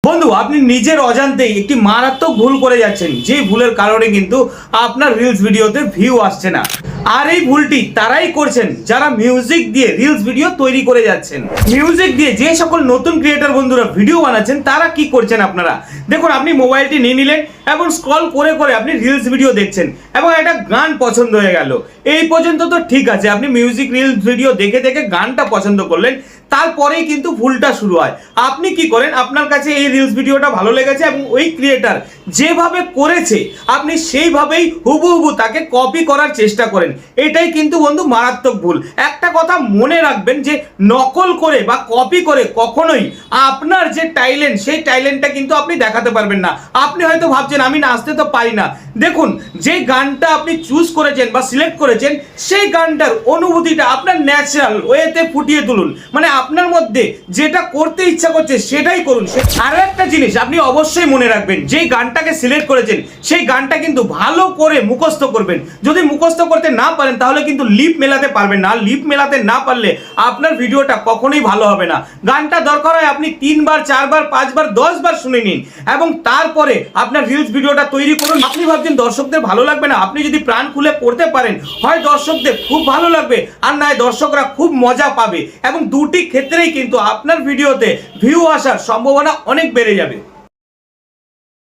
বন্ধু আপনি নিজের অজান্তেই একটি মারাত্মক ভুল করে যাচ্ছেন, যে ভুলের কারণে কিন্তু আপনার রিলস ভিডিওতে ভিউ আসছে না। আর এই ভুলটি তারাই করছেন যারা মিউজিক দিয়ে রিলস ভিডিও তৈরি করে যাচ্ছেন। মিউজিক দিয়ে যে সকল নতুন ক্রিয়েটর বন্ধুরা ভিডিও বানাচ্ছেন তারা কি করছেন আপনারা দেখুন। আপনি মোবাইলটি নিয়ে নিলেন এবং স্ক্রল করে করে আপনি রিলস ভিডিও দেখছেন এবং একটা গান পছন্দ হয়ে গেল। এই পর্যন্ত তো ঠিক আছে, আপনি মিউজিক রিলস ভিডিও দেখে দেখে গানটা পছন্দ করলেন, তারপরেই কিন্তু ভুলটা শুরু হয়। আপনি কি করেন, আপনার কাছে এই রিলস ভিডিওটা ভালো লেগেছে এবং ওই ক্রিয়েটার যেভাবে করেছে আপনি সেইভাবেই হুবহু তাকে কপি করার চেষ্টা করেন। এটাই কিন্তু বন্ধু মারাত্মক ভুল। একটা কথা মনে রাখবেন যে নকল করে বা কপি করে কখনোই আপনার যে ট্যালেন্ট সেই ট্যালেন্টটা কিন্তু আপনি দেখাতে পারবেন না। আপনি হয়তো ভাবছেন আমি নাচতে তো পারি না, দেখুন যে গানটা আপনি চুজ করেছেন বা সিলেক্ট করেছেন সেই গানটার অনুভূতিটা আপনার ন্যাচারাল ওয়েতে ফুটিয়ে তুলুন। মানে আপনার মধ্যে যেটা করতে ইচ্ছা করছে সেটাই করুন। আরো একটা জিনিস আপনি অবশ্যই মনে রাখবেন, যেই গানটাকে সিলেক্ট করেছেন সেই গানটা কিন্তু ভালো করে মুখস্থ করবেন। যদি মুখস্থ করতে না পারেন তাহলে কিন্তু লিপ মেলাতে পারবেন না। লিপ মেলাতে না পারলে আপনার ভিডিওটা কখনোই ভালো হবে না। গানটা দরকার হয় আপনি 3 বার 4 বার 5 বার 10 বার শুনে নিন এবং তারপরে আপনার রিলস ভিডিওটা তৈরি করুন। আপনি ভাবছেন দর্শকদের ভালো লাগবে না, আপনি যদি প্রাণ খুলে পড়তে পারেন হয় দর্শকদের খুব ভালো লাগবে আর নয় দর্শকরা খুব মজা পাবে এবং দুটি ক্ষেত্রেই কিন্তু আপনার ভিডিওতে ভিউ আসার সম্ভাবনা অনেক বেড়ে যাবে।